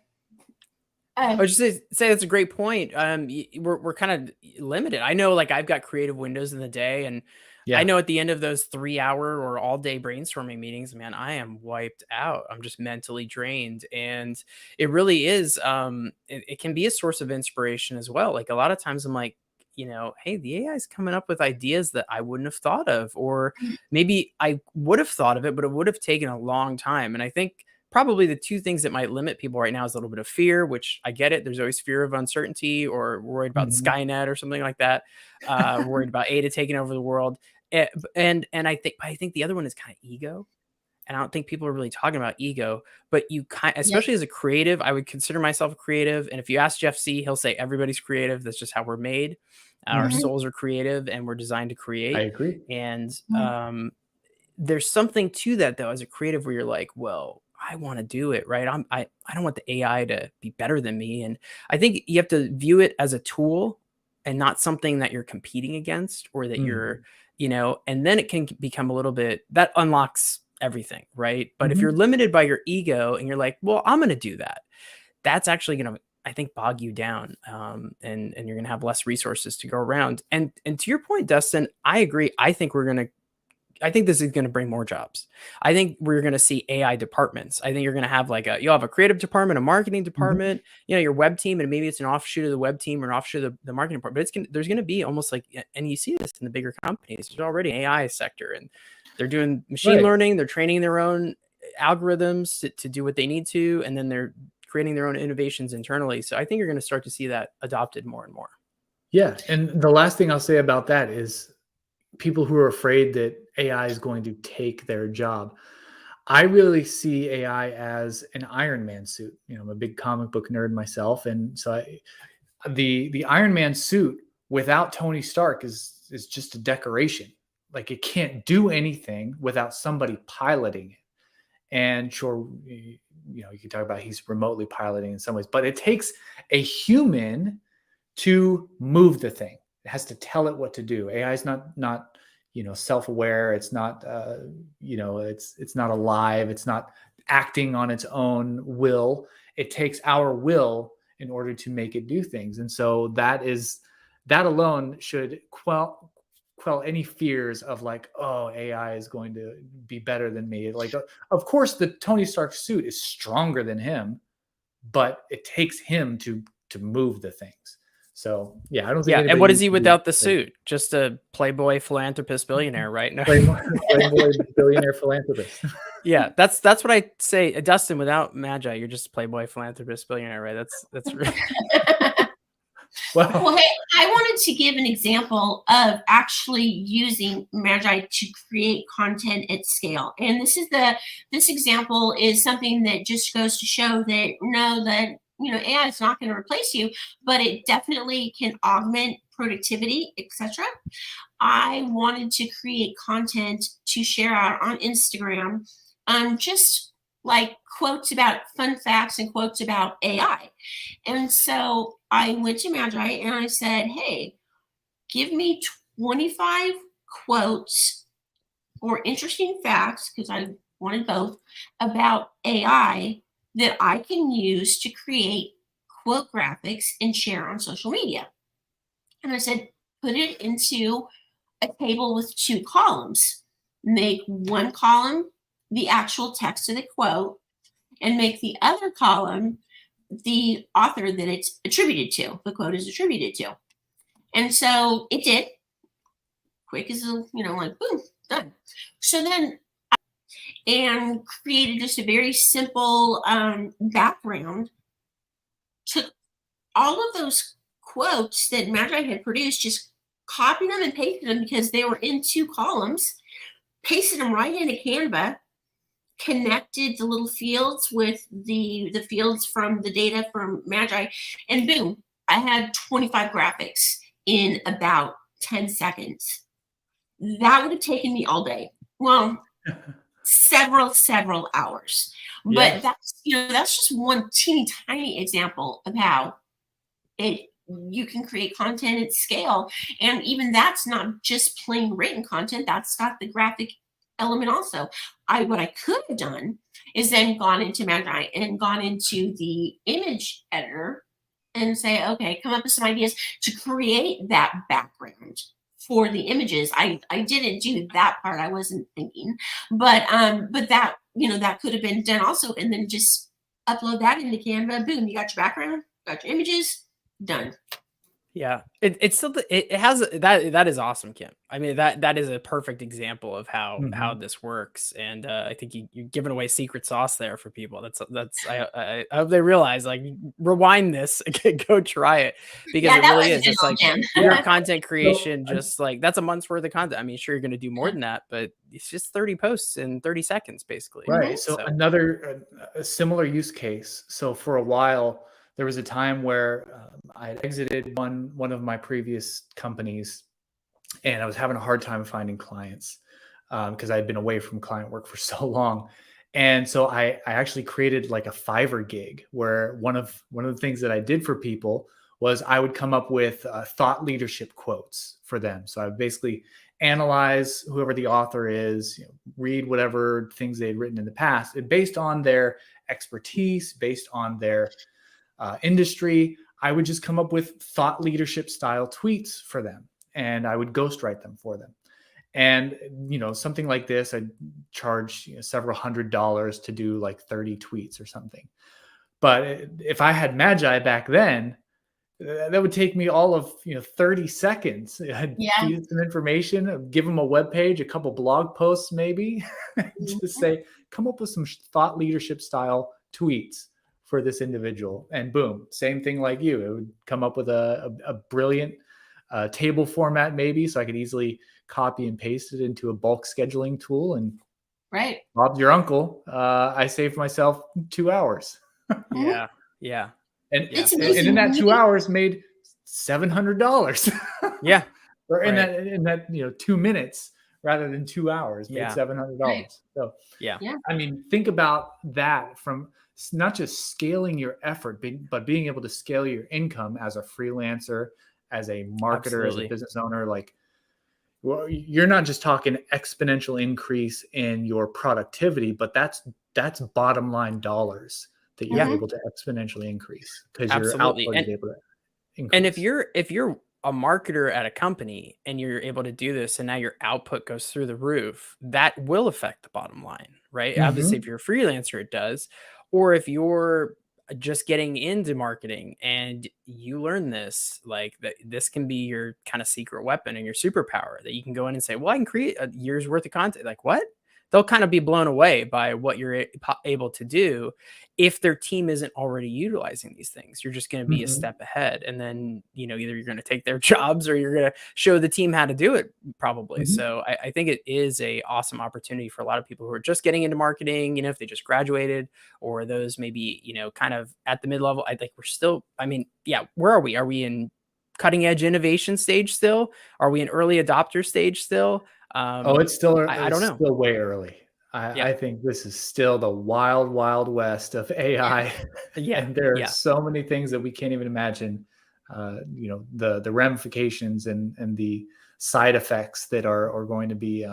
I Uh, was just say that's a great point. We're kind of limited. I know, like I've got creative windows in the day, and I Yeah. know at the end of those 3 hour or all day brainstorming meetings, man, I am wiped out. I'm just mentally drained, and it really is. It can be a source of inspiration as well. Like a lot of times, I'm like, hey, the AI is coming up with ideas that I wouldn't have thought of, or maybe I would have thought of it, but it would have taken a long time. And I think probably the two things that might limit people right now is a little bit of fear, which I get it. There's always fear of uncertainty, or worried about Mhm. Skynet or something like that. Worried about Ada taking over the world. And I think the other one is kind of ego. and I don't think people are really talking about ego, but Yep. especially as a creative, I would consider myself a creative. And if you ask Jeff C, he'll say everybody's creative. That's just how we're made. Our Mhm. Mhm. souls are creative and we're designed to I create. agree. And Mhm. there's something to that though, as a creative, where you're like, well, I want to do it, right? I don't want the AI to be better than me. And I think you have to view it as a tool and not something that you're competing against, or that Mm. you're, and then it can become a little bit that unlocks everything, right? But if you're Mhm. limited by your ego and you're like, well, I'm going to do that, that's actually going to, I think, bog you down, and you're going to have less resources to go around. And to your point, Dustin, I agree. I think this is going to bring more jobs. I think we're going to see AI departments. I think you're going to have you'll have a creative department, a marketing Mhm. department, your web team, and maybe it's an offshoot of the web team or an offshoot of the marketing department. But there's going to be almost like, and you see this in the bigger companies. There's already an AI sector, and they're doing machine Right. learning. They're training their own algorithms to do what they need to, and then they're creating their own innovations internally. So I think you're going to start to see that adopted more and more. Yeah, and the last thing I'll say about that is people who are afraid that AI is going to take their job. I really see AI as an Iron Man suit. I'm a big comic book nerd myself, and so the Iron Man suit without Tony Stark is just a decoration. Like, it can't do anything without somebody piloting it. And sure, you can talk about he's remotely piloting in some ways, but it takes a human to move the thing. It has to tell it what to do. AI is not self-aware. It's not it's not alive. It's not acting on its own will. It takes our will in order to make it do things. And so that alone should quell any fears of like, oh, AI is going to be better than me. Like, of course the Tony Stark suit is stronger than him, but it takes him to move the things. So yeah, I don't think Yeah, and anybody what is needs he to be without the suit? Just a playboy philanthropist billionaire, right? No. playboy billionaire philanthropist. Yeah, that's what I say, Dustin. Without Magi, you're just a playboy philanthropist billionaire, right? That's Well, Well, hey, I wanted to give an example of actually using Magi to create content at scale. And this example is something that just goes to show that no, that AI is not going to replace you, but it definitely can augment productivity, etc. I wanted to create content to share out on Instagram, just like quotes about fun facts and quotes about AI. And so I went to Magi and I said, hey, give me 25 quotes or interesting facts, because I wanted both, about AI that I can use to create quote graphics and share on social media. And I said, put it into a table with two columns. Make one column the actual text of the quote, and make the other column the author that it's attributed to, the quote is attributed to. And so it did, quick as like boom, done. So then, and created just a very simple background, took all of those quotes that Magi had produced, just copied them and pasted them because they were in two columns, pasted them right into Canva, connected the little fields with the fields from the data from Magi, and boom, I had 25 graphics in about 10 seconds. That would have taken me all day. Well, several hours. yeah, But that's just one teeny tiny example of how it you can create content at scale. And even that's not just plain written content, that's got the graphic element also. What I could have done is then gone into Magi and gone into the image editor and say, okay, come up with some ideas to create that background for the images. I didn't do that part. I wasn't thinking. But that, that could have been done also, and then just upload that into Canva. Boom, you got your background, got your images, done. Yeah, it's still it has that is awesome, Kim. I mean that is a perfect example of how Mhm. this works, and I think you're giving away secret sauce there for people. That's I hope they realize, like, rewind this, go try it, because Yeah, it that really was is. a good It's one, like Jim. your Yeah. content So, creation, just like that's a month's worth of content. I mean, sure you're going to do more Yeah. than that, but it's just 30 posts in 30 seconds, basically. Mhm. right. So So another a similar use case. So for a while, there was a time where I had exited one of my previous companies, and I was having a hard time finding clients because I had been away from client work for so long. And so I actually created like a Fiverr gig where one of the things that I did for people was I would come up with thought leadership quotes for them. So I would basically analyze whoever the author is, read whatever things they'd written in the past, and based on their expertise, based on their industry, I would just come up with thought leadership style tweets for them, and I would ghostwrite them for them. And something like this, I'd charge several $100s to do like 30 tweets or something. But if I had Magi back then, that would take me all of 30 seconds. I'd Yeah. feed it some information, give them a web page, a couple blog posts, maybe, just Mhm. say, come up with some thought leadership style tweets for this individual, and boom, same thing like you. It would come up with a brilliant table format, maybe, so I could easily copy and paste it into a bulk scheduling tool. And Right. Bob's your uncle. I saved myself 2 hours. Mhm. yeah, yeah, and yeah, It's and in amazing. that 2 hours made $700. yeah, Or in right, that 2 minutes rather than 2 hours made yeah, seven hundred Right. dollars. So yeah, Yeah. I mean, think about that from not just scaling your effort, but being able to scale your income as a freelancer, as a marketer, as a absolutely, business owner. Like, well, you're not just talking exponential increase in your productivity, but that's bottom line dollars that you're yeah, Mhm. able to exponentially increase because your absolutely, output is able to and increase. if you're a marketer at a company and you're able to do this and now your output goes through the roof, that will affect the bottom line, right? Obviously, if Hmm. you're a freelancer, it does. Or if you're just getting into marketing and you learn this, like that, this can be your kind of secret weapon and your superpower that you can go in and say, well, I can create a year's worth of content. Like, what? They'll kind of be blown away by what you're able to do if their team isn't already utilizing these things. You're just going to be a Hmm. step ahead. And then, either you're going to take their jobs or you're going to show the team how to do it, probably. Hmm. So I think it is a awesome opportunity for a lot of people who are just getting into marketing, if they just graduated, or those maybe, kind of at the mid level. I think we're still, I mean, yeah, where are we? Are we in cutting edge innovation stage still? Are we in early adopter stage still? Oh, I it's don't know. still way early. Yeah. I think this is still the wild, wild west of Yeah. AI, Yeah. and there are Yeah. so many things that we can't even imagine. The ramifications and the side effects that are going to be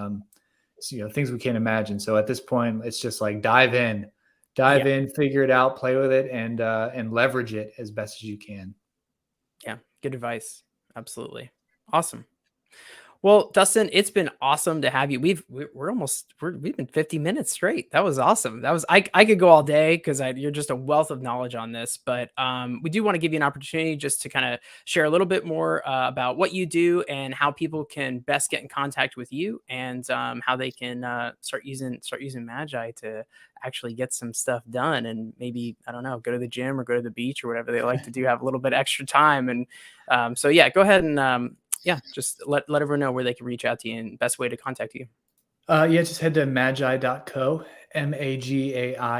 things we can't imagine. So at this point, it's just like dive Yeah. in, figure it out, play with it, and leverage it as best as you can. Yeah. Good advice. Absolutely. Awesome. Well, Dustin, it's been awesome to have you. We've been 50 minutes straight. That was awesome. That was I could go all day because you're just a wealth of knowledge on this. But we do want to give you an opportunity just to kind of share a little bit more about what you do and how people can best get in contact with you, and how they can start using Magi to actually get some stuff done, and maybe, I don't know, go to the gym or go to the beach or whatever they like to do, have a little bit extra time. And so yeah, go ahead and yeah, just let everyone know where they can reach out to you and best way to contact you. Yeah, just head to magi.co, magai.co,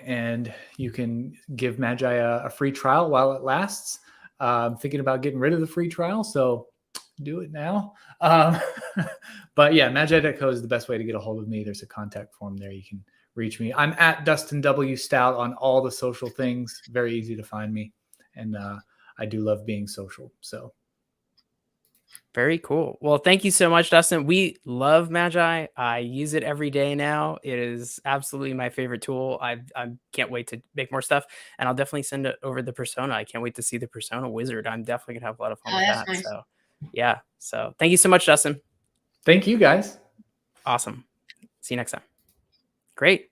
and you can give Magi a free trial while it lasts. I'm thinking about getting rid of the free trial, so do it now. But yeah, magi.co is the best way to get a hold of me. There's a contact form there. You can reach me. I'm at Dustin W. Stout on all the social things. Very easy to find me. And I do love being social. So Very cool. Well, thank you so much, Dustin. We love Magi. I use it every day now. It is absolutely my favorite tool. I can't wait to make more stuff, and I'll definitely send it over the persona. I can't wait to see the persona wizard. I'm definitely gonna have a lot of fun Oh, with that's that. nice. So yeah. So thank you so much, Dustin. thank you guys. Awesome. See you next time. Great.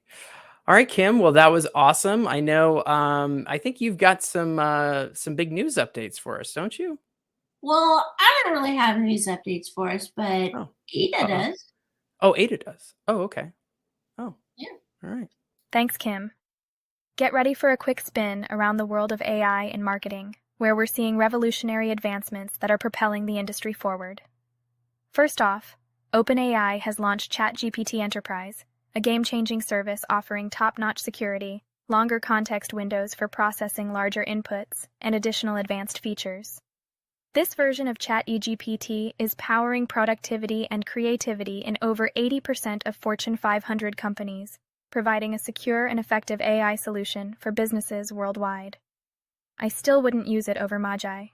All right, Kim. Well, that was awesome. I know. I think you've got some big news updates for us, don't you? Well, I don't really have news updates for us, but Oh, Ada uh-oh. does. Oh, Ada does. Oh, okay. Oh, Yeah. all right. Thanks, Kim. Get ready for a quick spin around the world of AI in marketing, where we're seeing revolutionary advancements that are propelling the industry forward. First off, OpenAI has launched ChatGPT Enterprise, a game-changing service offering top-notch security, longer context windows for processing larger inputs, and additional advanced features. This version of ChatGPT is powering productivity and creativity in over 80% of Fortune 500 companies, providing a secure and effective AI solution for businesses worldwide. I still wouldn't use it over Magi.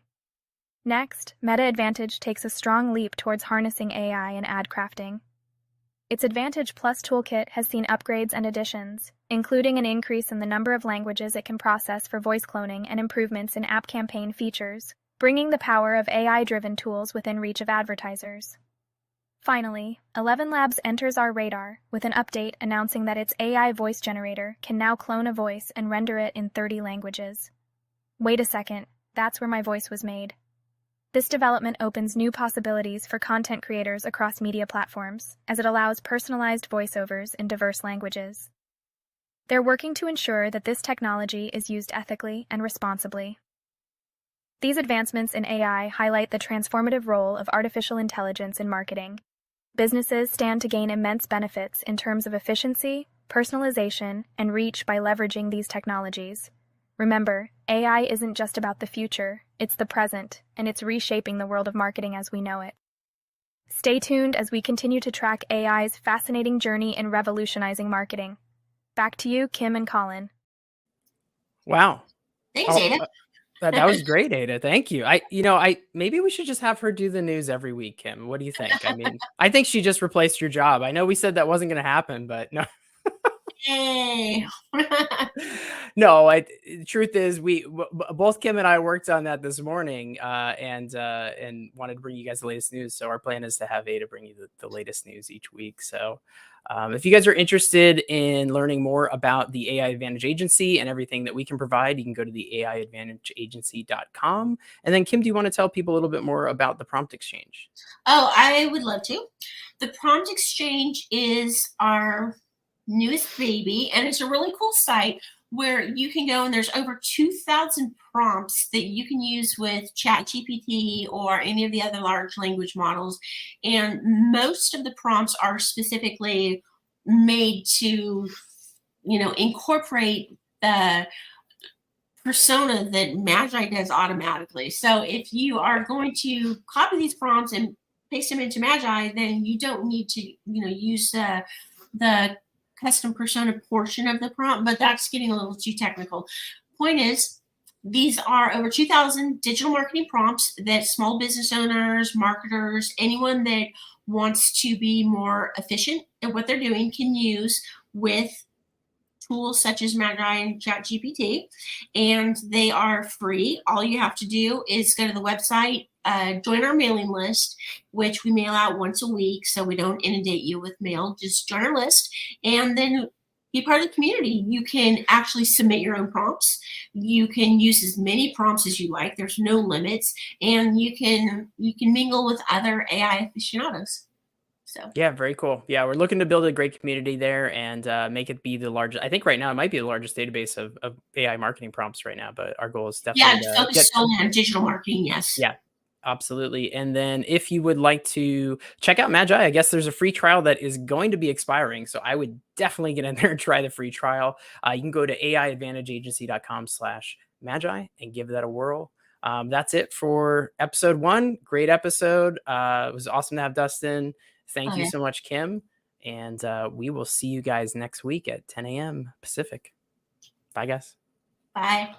Next, Meta Advantage takes a strong leap towards harnessing AI in ad crafting. Its Advantage Plus toolkit has seen upgrades and additions, including an increase in the number of languages it can process for voice cloning and improvements in app campaign features, bringing the power of AI-driven tools within reach of advertisers. Finally, 11 Labs enters our radar with an update announcing that its AI voice generator can now clone a voice and render it in 30 languages. Wait a second, that's where my voice was made. This development opens new possibilities for content creators across media platforms, as it allows personalized voiceovers in diverse languages. They're working to ensure that this technology is used ethically and responsibly. These advancements in AI highlight the transformative role of artificial intelligence in marketing. Businesses stand to gain immense benefits in terms of efficiency, personalization, and reach by leveraging these technologies. Remember, AI isn't just about the future, it's the present, and it's reshaping the world of marketing as we know it. Stay tuned as we continue to track AI's fascinating journey in revolutionizing marketing. Back to you, Kim and Colin. Wow. Thanks, Oh, Ada. that was great, Ada. Thank you. I maybe we should just have her do the news every week, Kim. What do you think? I mean, I think she just replaced your job. I know we said that wasn't going to happen, but no. Yay. No, truth is both Kim and I worked on that this morning, and wanted to bring you guys the latest news. So our plan is to have Ada bring you the latest news each week. So if you guys are interested in learning more about the AI Advantage Agency and everything that we can provide, you can go to the AIadvantageagency.com. And then Kim, do you want to tell people a little bit more about the prompt exchange? Oh, I would love to. The Prompt Exchange is our newest baby, and it's a really cool site where you can go and there's over 2,000 prompts that you can use with ChatGPT or any of the other large language models. And most of the prompts are specifically made to, incorporate the persona that Magi does automatically. So if you are going to copy these prompts and paste them into Magi, then you don't need to, use the custom persona portion of the prompt, but that's getting a little too technical. Point is, these are over 2,000 digital marketing prompts that small business owners, marketers, anyone that wants to be more efficient at what they're doing can use with tools such as Magi and ChatGPT, and they are free. All you have to do is go to the website, join our mailing list, which we mail out once a week, so we don't inundate you with mail. Just join our list, and then be part of the community. You can actually submit your own prompts. You can use as many prompts as you like. There's no limits, and you can mingle with other AI aficionados. So Yeah, very cool. Yeah, we're looking to build a great community there and make it be the largest. I think right now it might be the largest database of AI marketing prompts right now, but our goal is yeah, definitely to focus get. solely on digital marketing. Yes. Yeah, absolutely. And then if you would like to check out Magi, I guess there's a free trial that is going to be expiring. So I would definitely get in there and try the free trial. You can go to aiadvantageagency.com/Magi and give that a whirl. That's it for episode 1. Great episode. It was awesome to have Dustin. Thank you Okay. so much, Kim. And we will see you guys next week at 10 a.m. Pacific. Bye, guys. Bye.